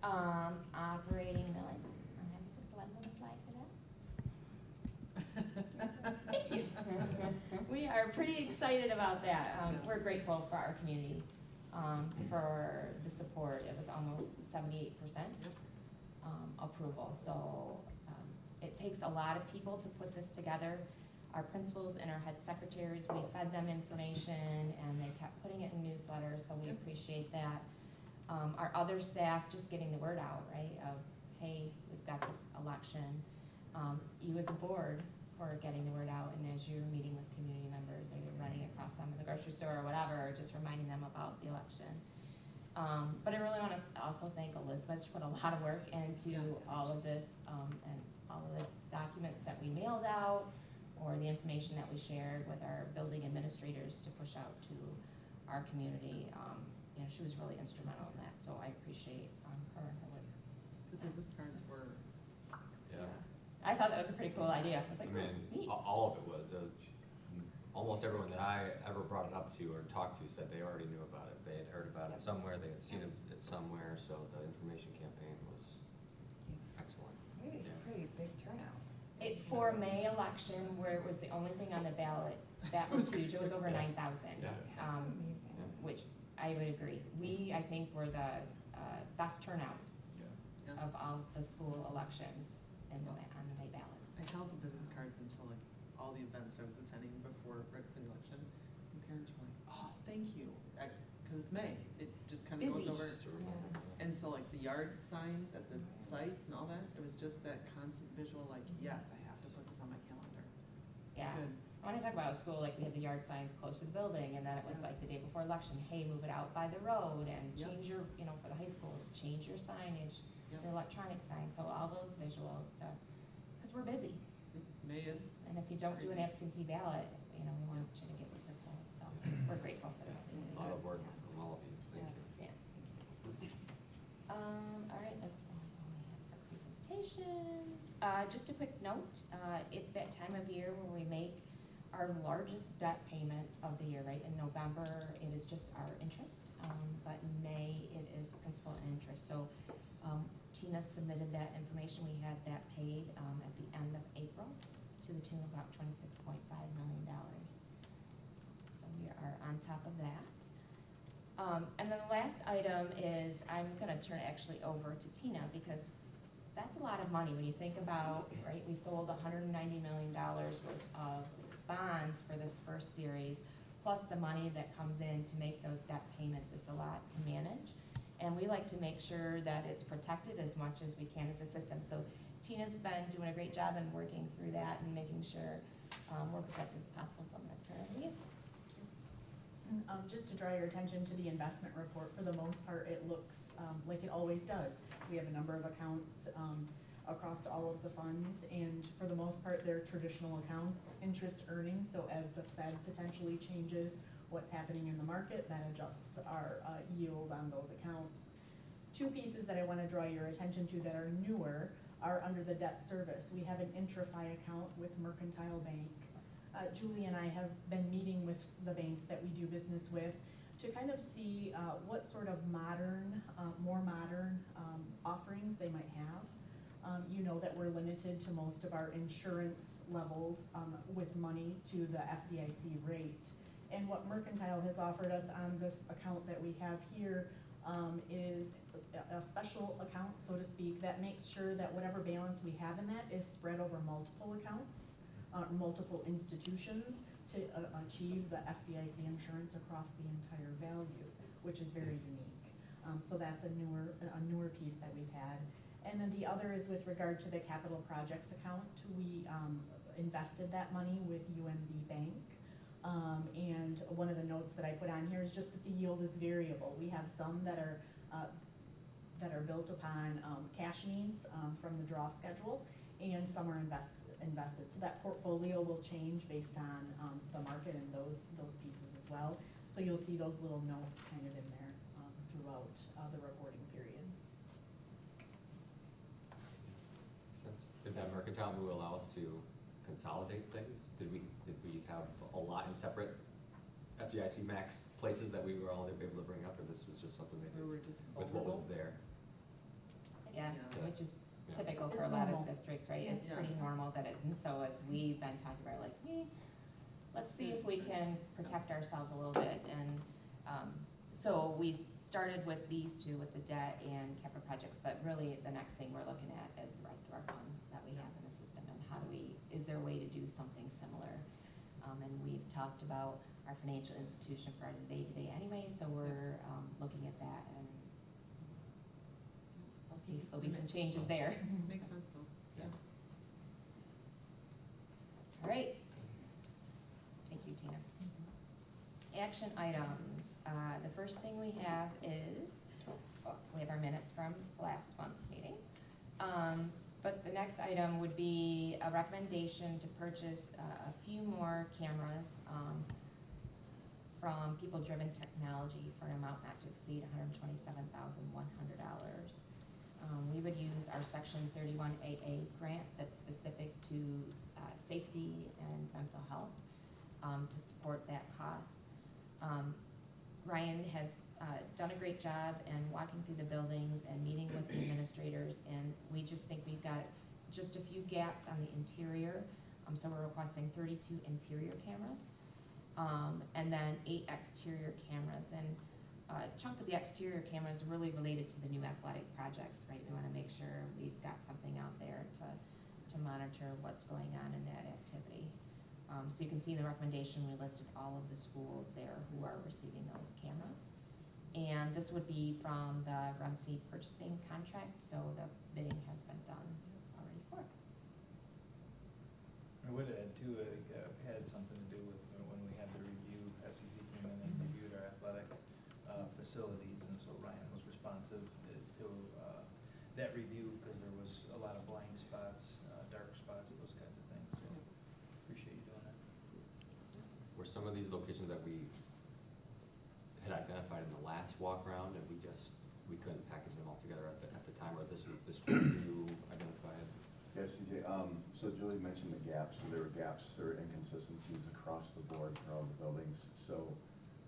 Operating millage, I'm happy just to let them slide for that. Thank you. We are pretty excited about that. We're grateful for our community, for the support. It was almost 78% approval. So it takes a lot of people to put this together. Our principals and our head secretaries, we fed them information and they kept putting it in newsletters, so we appreciate that. Our other staff just getting the word out, right, of, hey, we've got this election. You as a board for getting the word out, and as you're meeting with community members or you're running across them in the grocery store or whatever, just reminding them about the election. But I really want to also thank Elizabeth. She put a lot of work into all of this and all of the documents that we mailed out or the information that we shared with our building administrators to push out to our community. You know, she was really instrumental in that, so I appreciate her and her work. The business cards were. Yeah. I thought that was a pretty cool idea. I was like, I mean, neat. all of it was. Almost everyone that I ever brought it up to or talked to said they already knew about it. They had heard about it somewhere, they had seen it somewhere, so the information campaign was excellent. Really, pretty big turnout. For May election, where it was the only thing on the ballot, that was huge. It was over 9,000. Yeah. That's amazing. Which I would agree. We, I think, were the best turnout Yeah. of all the school elections on the May ballot. I held the business cards until like all the events that I was attending right before the election, and parents were like, "Oh, thank you," because it's May. It just kind of goes Busy. over. Yeah. And so like the yard signs at the sites and all that, it was just that constant visual, like, yes, I have to put this on my calendar. It's Yeah. good. When I talk about school, like we had the yard signs close to the building, and then it was Yeah. like the day before election, hey, move it out by the road, and Yep. change your, you know, for the high schools, change your signage, Yep. your electronic signs, so all those visuals to, because we're busy. May is, And if you don't do an Crazy. absentee ballot, you know, we want you to get with your polls, so we're grateful for that. A lot of work from all of you, thank you. Yes. Yeah. All right, that's all we have for presentations. Just a quick note, it's that time of year where we make our largest debt payment of the year, right? In November, it is just our interest, but in May, it is principal and interest. So Tina submitted that information. We had that paid at the end of April to the tune of about $26.5 million. So we are on top of that. And then the last item is, I'm gonna turn it actually over to Tina, because that's a lot of money when you think about, right, we sold $190 million worth of bonds for this first series, plus the money that comes in to make those debt payments. It's a lot to manage. And we like to make sure that it's protected as much as we can as a system. So Tina's been doing a great job in working through that and making sure we're protected as possible, so I'm gonna turn it over to you. Just to draw your attention to the investment report, for the most part, it looks like it always does. We have a number of accounts across all of the funds, and for the most part, they're traditional accounts, interest earning. So as the Fed potentially changes what's happening in the market, that adjusts our yield on those accounts. Two pieces that I want to draw your attention to that are newer are under the debt service. We have an IntraFi account with Mercantile Bank. Julie and I have been meeting with the banks that we do business with to kind of see what sort of modern, more modern offerings they might have. You know that we're limited to most of our insurance levels with money to the FDIC rate. And what Mercantile has offered us on this account that we have here is a special account, so to speak, that makes sure that whatever balance we have in that is spread over multiple accounts, multiple institutions to achieve the FDIC insurance across the entire value, which is very unique. So that's a newer piece that we've had. And then the other is with regard to the capital projects account. We invested that money with UMB Bank. And one of the notes that I put on here is just that the yield is variable. We have some that are built upon cash needs from the draw schedule, and some are invested. So that portfolio will change based on the market and those pieces as well. So you'll see those little notes kind of in there throughout the reporting period. Did that Mercantile move allow us to consolidate things? Did we have a lot in separate FDIC max places that we were all able to bring up, or this was just something they did we were just with what was there? which is Yeah. typical for It's a lot of normal. districts, right? Yeah. It's pretty normal that it, and so as we've been talking about, like, let's see if we can protect ourselves a little bit, and, so we started with these two, with the debt and capital projects, but really, the next thing we're looking at is the rest of our funds that we have in the system, and how do we, is there a way to do something similar? And we've talked about our financial institution for our day-to-day anyway, so we're, looking at that, and we'll see if there'll be some changes there. Makes sense though. Yeah. All right. Thank you, Tina. Action items. The first thing we have is, we have our minutes from last month's meeting. But the next item would be a recommendation to purchase a few more cameras from People Driven Technology for an amount not to exceed $127,100. We would use our Section 31AA grant that's specific to safety and mental health to support that cost. Ryan has done a great job in walking through the buildings and meeting with the administrators, and we just think we've got just a few gaps on the interior. So we're requesting 32 interior cameras, and then 8 exterior cameras. And a chunk of the exterior cameras are really related to the new athletic projects, right? We wanna make sure we've got something out there to monitor what's going on in that activity. So you can see in the recommendation, we listed all of the schools there who are receiving those cameras. And this would be from the REMC purchasing contract, so the bidding has been done already for us. I would add too, it had something to do with when we had the review, SEC came in and reviewed our athletic facilities, and so Ryan was responsive to that review, because there was a lot of blind spots, dark spots, those kinds of things, so appreciate you doing that. Were some of these locations that we had identified in the last walk around, and we couldn't package them all together at the time, or this was you identified? Yes, CJ, so Julie mentioned the gaps, so there were gaps, there were inconsistencies across the board for all the buildings. So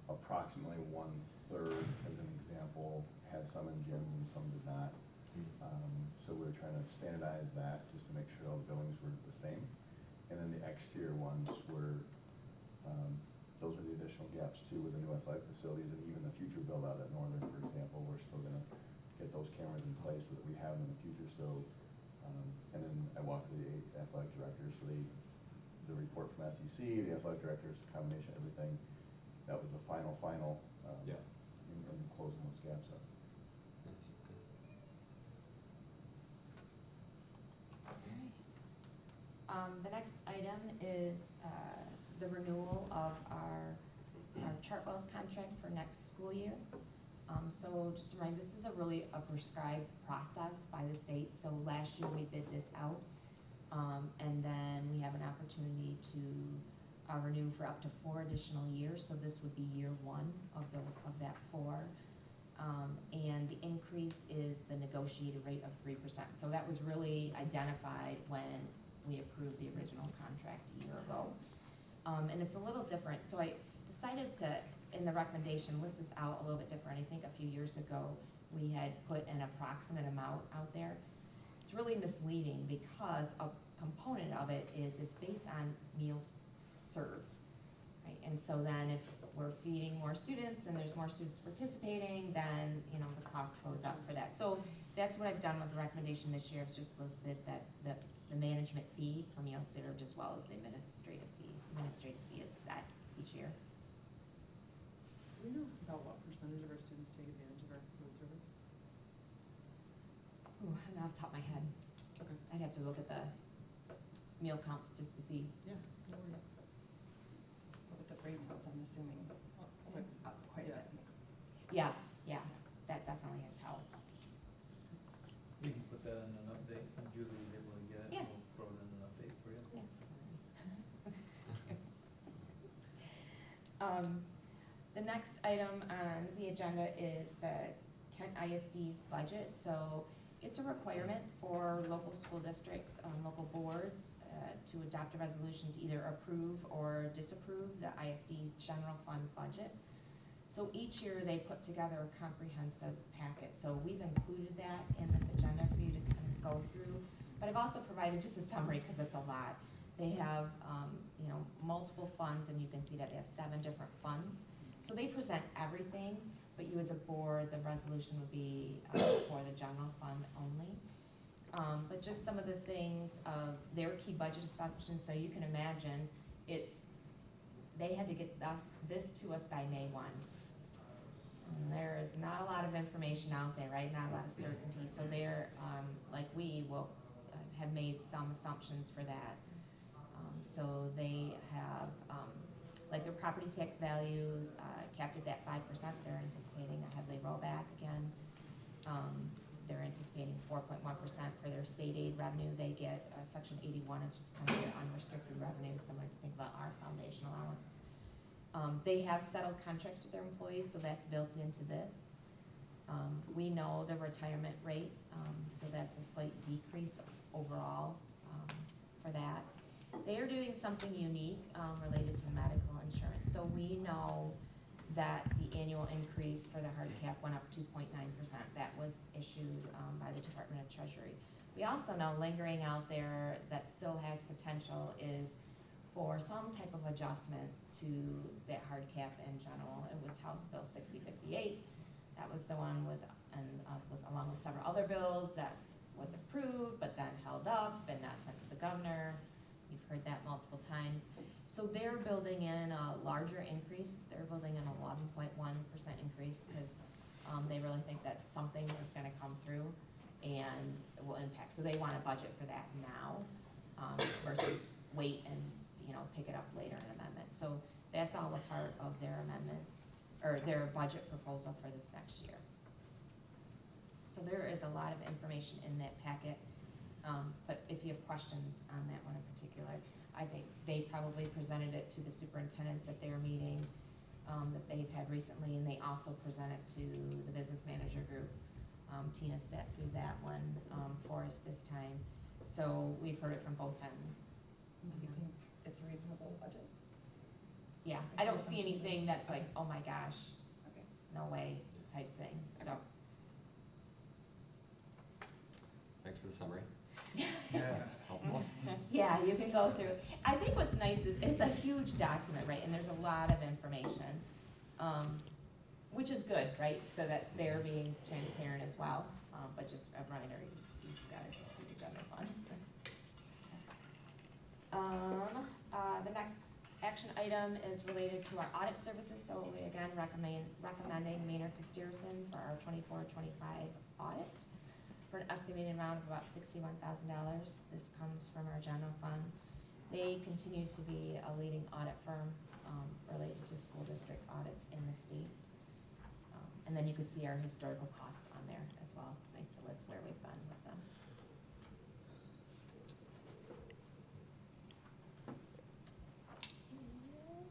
approximately 1/3, as an example, had some in gyms and some did not. So we were trying to standardize that, just to make sure all the buildings were the same. And then the exterior ones were, those are the additional gaps too, with the new athletic facilities, and even the future build out at Northern, for example, we're still gonna get those cameras in place so that we have them in the future, so, and then I walked to the 8 athletic directors, so the report from SEC, the athletic directors, combination, everything, that was the final, Yeah. in closing those gaps up. The next item is the renewal of our Chartwell's contract for next school year. So just a reminder, this is a prescribed process by the state. So last year we bid this out, and then we have an opportunity to renew for up to 4 additional years. So this would be year 1 of that 4. And the increase is the negotiated rate of 3%. So that was really identified when we approved the original contract a year ago. And it's a little different. So I decided to, in the recommendation, list this out a little bit different. I think a few years ago, we had put an approximate amount out there. It's really misleading because a component of it is it's based on meals served, right? And so then if we're feeding more students and there's more students participating, then, the cost goes up for that. So that's what I've done with the recommendation this year. It's just listed that the management fee per meal served as well as the administrative fee. Administrative fee is set each year. Do we know about what percentage of our students take advantage of our food service? Ooh, not off the top of my head. Okay. I'd have to look at the meal counts just to see. Yeah, no worries. With the free meals, I'm assuming it's up quite a bit. Yes, yeah, that definitely has helped. We can put that in an update, and Julie was able to get it, Yeah. we'll throw it in an update for you. Yeah. The next item on the agenda is the Kent ISD's budget. So it's a requirement for local school districts, local boards, to adopt a resolution to either approve or disapprove the ISD's general fund budget. So each year they put together a comprehensive packet. So we've included that in this agenda for you to go through, but I've also provided just a summary, because it's a lot. They have, you know, multiple funds, and you can see that they have 7 different funds. So they present everything, but you as a board, the resolution would be for the general fund only. But just some of the things of their key budget assumptions, so you can imagine, they had to get this to us by May 1. And there is not a lot of information out there, right, not a lot of certainty, so they're, like we will have made some assumptions for that. So they have, like their property tax values, capped at that 5%, they're anticipating a heavily rollback again. They're anticipating 4.1% for their state aid revenue. They get Section 81, which is kind of their unrestricted revenue, similar to think about our foundation allowance. They have settled contracts with their employees, so that's built into this. We know the retirement rate, so that's a slight decrease overall for that. They are doing something unique related to medical insurance. So we know that the annual increase for the hard cap went up 2.9%. That was issued by the Department of Treasury. We also know lingering out there that still has potential is for some type of adjustment to that hard cap in general. It was House Bill 6058. That was the one with along with several other bills that was approved but then held up and not sent to the governor. You've heard that multiple times. So they're building in a larger increase. They're building in an 11.1% increase because they really think that something is going to come through and it will impact. So they want a budget for that now versus wait and pick it up later in amendment. So that's all a part of their amendment or their budget proposal for this next year. So there is a lot of information in that packet. But if you have questions on that one in particular, I think they probably presented it to the superintendents at their meeting that they've had recently, and they also presented to the business manager group. Tina sat through that one for us this time. So we've heard it from both ends. Do you think it's a reasonable budget? Yeah, I don't see anything that's like, oh my gosh, Okay. no way type thing, so. Thanks for the summary. Yes. Helpful. Yeah, you can go through. I think what's nice is it's a huge document, right? And there's a lot of information, which is good, right? So that they're being transparent as well. But just a reminder, you've got to just keep each other fun. The next action item is related to our audit services. So we again recommending Maynard Costerison for our 24-25 audit for an estimated amount of about $61,000. This comes from our general fund. They continue to be a leading audit firm related to school district audits in the state. And then you could see our historical costs on there as well. It's nice to list where we've been with them.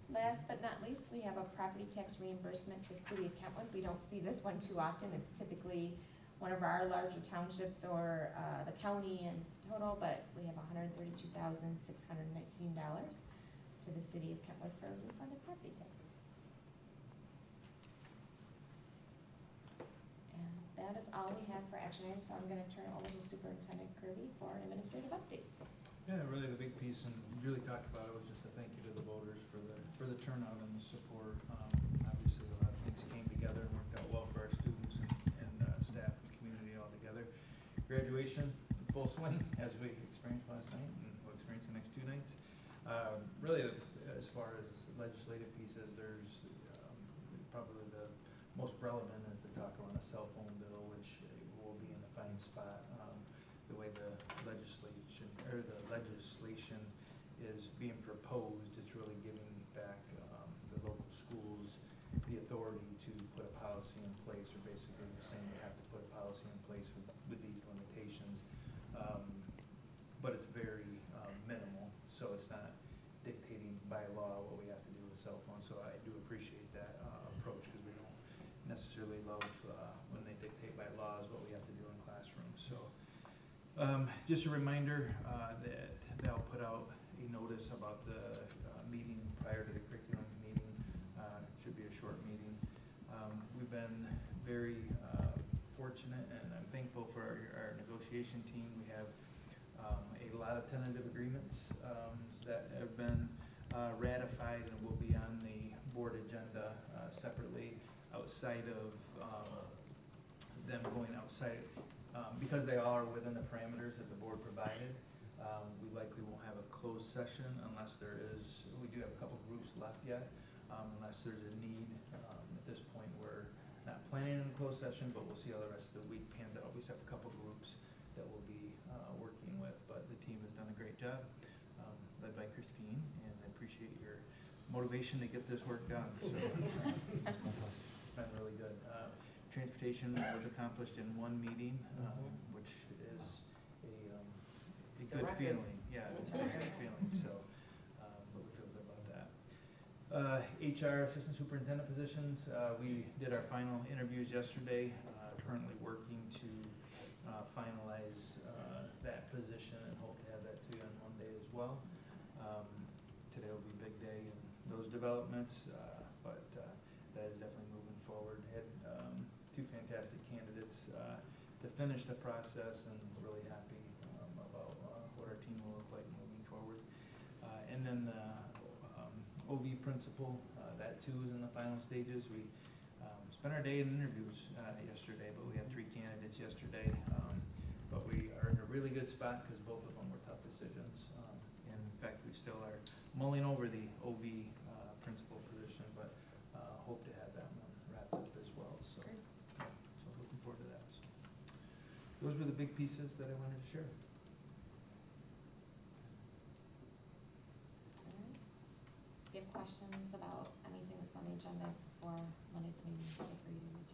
Last but not least, we have a property tax reimbursement to City of Kentwood. We don't see this one too often. It's typically one of our larger townships or the county in total, but we have $132,619 to the City of Kentwood for refunded property taxes. And that is all we have for action items, so I'm going to turn it over to Superintendent Kirby for an administrative update. Yeah, really the big piece, and Julie talked about it, was just a thank you to the voters for the turnout and the support. Obviously, a lot of things came together and worked out well for our students and staff and community all together. Graduation, full swing, as we experienced last night and we'll experience the next 2 nights. Really, as far as legislative pieces, there's probably the most relevant is the talk around a cell phone bill, which will be in a fine spot. The way the legislation is being proposed, it's really giving back the local schools the authority to put a policy in place, or basically just saying you have to put a policy in place with these limitations. But it's very minimal, so it's not dictating by law what we have to do with cell phones. So I do appreciate that approach, because we don't necessarily love when they dictate by laws what we have to do in classrooms. So just a reminder that they'll put out a notice about the meeting prior to the curriculum meeting. It should be a short meeting. We've been very fortunate, and I'm thankful for our our negotiation team. We have a lot of tentative agreements that have been ratified and will be on the board agenda separately outside of them going outside, because they are within the parameters that the board provided. We likely won't have a closed session unless there is, we do have a couple groups left yet, unless there's a need. At this point, we're not planning on a closed session, but we'll see how the rest of the week pans out. We just have a couple groups that we'll be working with, but the team has done a great job, led by Christine, and I appreciate your motivation to get this work done, so it's been really good. Transportation was accomplished in one meeting, which is a good record. feeling. Yeah, it's a good feeling, so, but we feel good about that. HR assistant superintendent positions, we did our final interviews yesterday, currently working to finalize that position and hope to have that to you on Monday as well. Today will be a big day in those developments, but that is definitely moving forward. Had two fantastic candidates to finish the process, and really happy about what our team will look like moving forward. And then the OV principal, that too is in the final stages. We spent our day in interviews yesterday, but we had 3 candidates yesterday. But we are in a really good spot because both of them were tough decisions. And in fact, we still are mulling over the OV principal position, but hope to have that one wrapped up as well. So, yeah, so looking forward to that. So, those were the big pieces that I wanted to share. Alright. If you have questions about anything that's on the agenda for Monday's meeting, feel free to reach